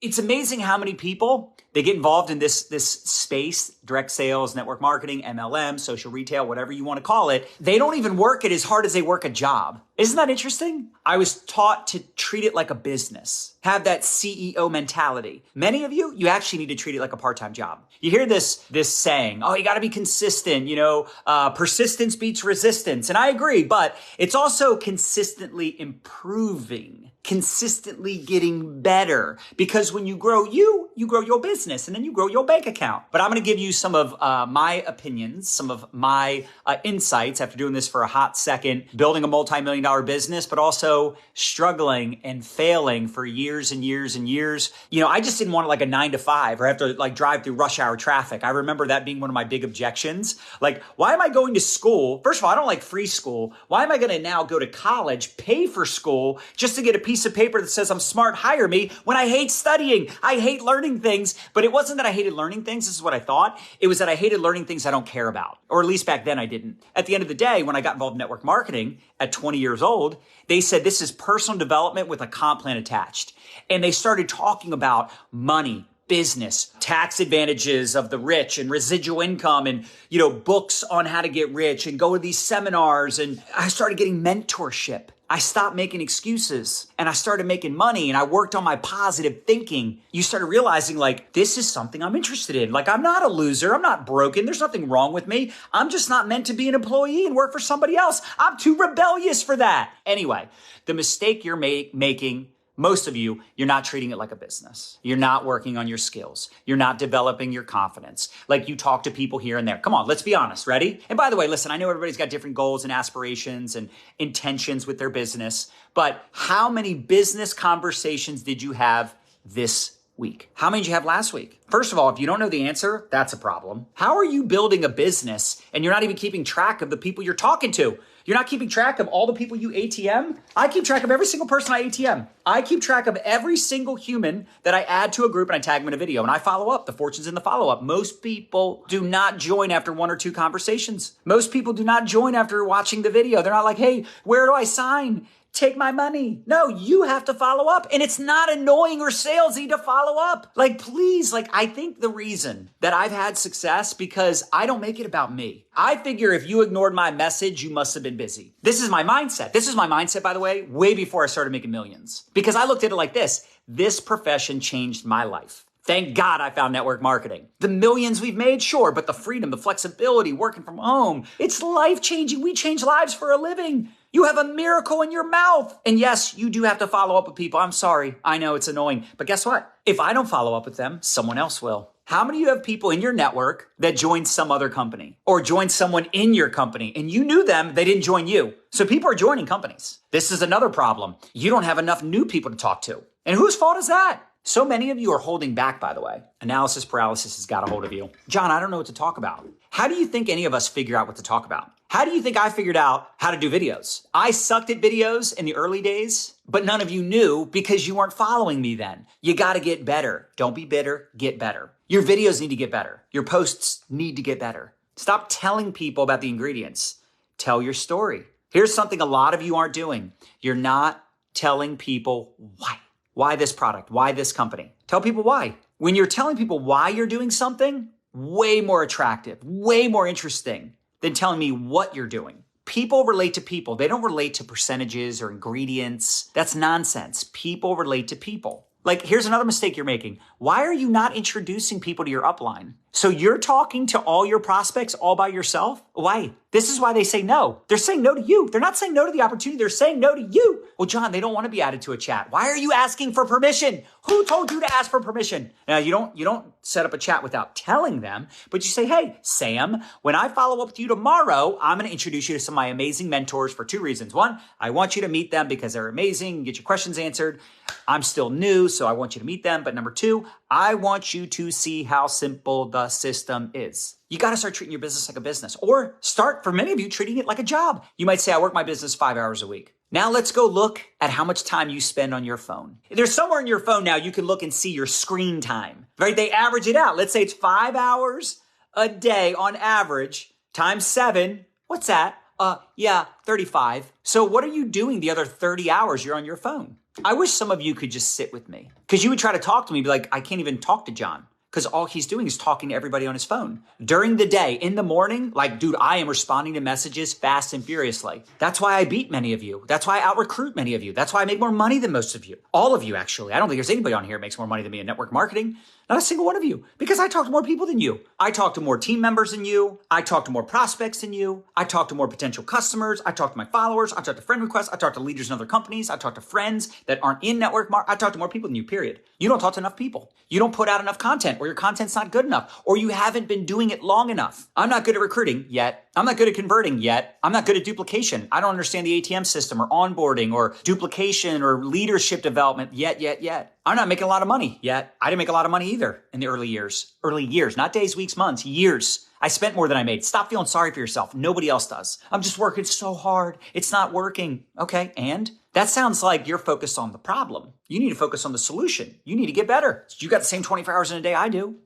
It's amazing how many people, they get involved in this space, direct sales, network marketing, MLM, social retail, whatever you want to call it. They don't even work it as hard as they work a job. Isn't that interesting? I was taught to treat it like a business, have that CEO mentality. Many of you, you actually need to treat it like a part-time job. You hear this saying, oh, you got to be consistent, persistence beats resistance. And I agree, but it's also consistently improving, consistently getting better. Because when you grow you grow your business and then you grow your bank account. But I'm going to give you some of my opinions, some of my insights after doing this for a hot second, building a multi-million-dollar business, but also struggling and failing for years and years and years. I just didn't want it like a 9 to 5 or have to like drive through rush hour traffic. I remember that being one of my big objections. Like, why am I going to school? First of all, I don't like free school. Why am I going to now go to college, pay for school just to get a piece of paper that says I'm smart, hire me, when I hate studying? I hate learning things. But it wasn't that I hated learning things. This is what I thought. It was that I hated learning things I don't care about. Or at least back then I didn't. At the end of the day, when I got involved in network marketing at 20 years old, they said this is personal development with a comp plan attached. And they started talking about money, business, tax advantages of the rich and residual income and, books on how to get rich and go to these seminars. And I started getting mentorship. I stopped making excuses and I started making money and I worked on my positive thinking. You started realizing like, this is something I'm interested in. Like, I'm not a loser. I'm not broken. There's nothing wrong with me. I'm just not meant to be an employee and work for somebody else. I'm too rebellious for that. Anyway, the mistake you're making, most of you, you're not treating it like a business. You're not working on your skills. You're not developing your confidence. Like, you talk to people here and there. Come on, let's be honest. Ready? And by the way, listen, I know everybody's got different goals and aspirations and intentions with their business, but how many business conversations did you have this week? How many did you have last week? First of all, if you don't know the answer, that's a problem. How are you building a business and you're not even keeping track of the people you're talking to? You're not keeping track of all the people you ATM? I keep track of every single person I ATM. I keep track of every single human that I add to a group and I tag them in a video and I follow up. The fortune's in the follow-up. Most people do not join after 1 or 2 conversations. Most people do not join after watching the video. They're not like, hey, where do I sign? Take my money. No, you have to follow up. And it's not annoying or salesy to follow up. Like, please, I think the reason that I've had success because I don't make it about me. I figure if you ignored my message, you must have been busy. This is my mindset. This is my mindset, by the way, way before I started making millions. Because I looked at it like this. This profession changed my life. Thank God I found network marketing. The millions we've made, sure, but the freedom, the flexibility, working from home, it's life-changing. We change lives for a living. You have a miracle in your mouth. And yes, you do have to follow up with people. I'm sorry. I know it's annoying. But guess what? If I don't follow up with them, someone else will. How many of you have people in your network that joined some other company or joined someone in your company and you knew them, they didn't join you? So people are joining companies. This is another problem. You don't have enough new people to talk to. And whose fault is that? So many of you are holding back, by the way. Analysis paralysis has got a hold of you. John, I don't know what to talk about. How do you think any of us figure out what to talk about? How do you think I figured out how to do videos? I sucked at videos in the early days, but none of you knew because you weren't following me then. You got to get better. Don't be bitter. Get better. Your videos need to get better. Your posts need to get better. Stop telling people about the ingredients. Tell your story. Here's something a lot of you aren't doing. You're not telling people why. Why this product? Why this company? Tell people why. When you're telling people why you're doing something, way more attractive, way more interesting than telling me what you're doing. People relate to people. They don't relate to percentages or ingredients. That's nonsense. People relate to people. Like, here's another mistake you're making. Why are you not introducing people to your upline? So you're talking to all your prospects all by yourself? Why? This is why they say no. They're saying no to you. They're not saying no to the opportunity. They're saying no to you. Well, John, they don't want to be added to a chat. Why are you asking for permission? Who told you to ask for permission? Now, you don't set up a chat without telling them, but you say, hey, Sam, when I follow up with you tomorrow, I'm going to introduce you to some of my amazing mentors for 2 reasons. 1, I want you to meet them because they're amazing, get your questions answered. I'm still new, so I want you to meet them. But number 2, I want you to see how simple the system is. You got to start treating your business like a business, or start, for many of you, treating it like a job. You might say, I work my business 5 hours a week. Now let's go look at how much time you spend on your phone. There's somewhere in your phone now you can look and see your screen time, right? They average it out. Let's say it's 5 hours a day on average times 7. What's that? 35. So what are you doing the other 30 hours you're on your phone? I wish some of you could just sit with me because you would try to talk to me, be like, I can't even talk to John. Because all he's doing is talking to everybody on his phone. During the day, in the morning, like, dude, I am responding to messages fast and furiously. That's why I beat many of you. That's why I out-recruit many of you. That's why I make more money than most of you. All of you, actually. I don't think there's anybody on here who makes more money than me in network marketing. Not a single one of you. Because I talk to more people than you. I talk to more team members than you. I talk to more prospects than you. I talk to more potential customers. I talk to my followers. I talk to friend requests. I talk to leaders in other companies. I talk to friends that aren't in network marketing. I talk to more people than you, period. You don't talk to enough people. You don't put out enough content, or your content's not good enough, or you haven't been doing it long enough. I'm not good at recruiting yet. I'm not good at converting yet. I'm not good at duplication. I don't understand the ATM system or onboarding or duplication or leadership development yet. I'm not making a lot of money yet. I didn't make a lot of money either in the early years, not days, weeks, months, years. I spent more than I made. Stop feeling sorry for yourself. Nobody else does. I'm just working so hard. It's not working. Okay. And that sounds like you're focused on the problem. You need to focus on the solution. You need to get better. You got the same 24 hours in a day I do.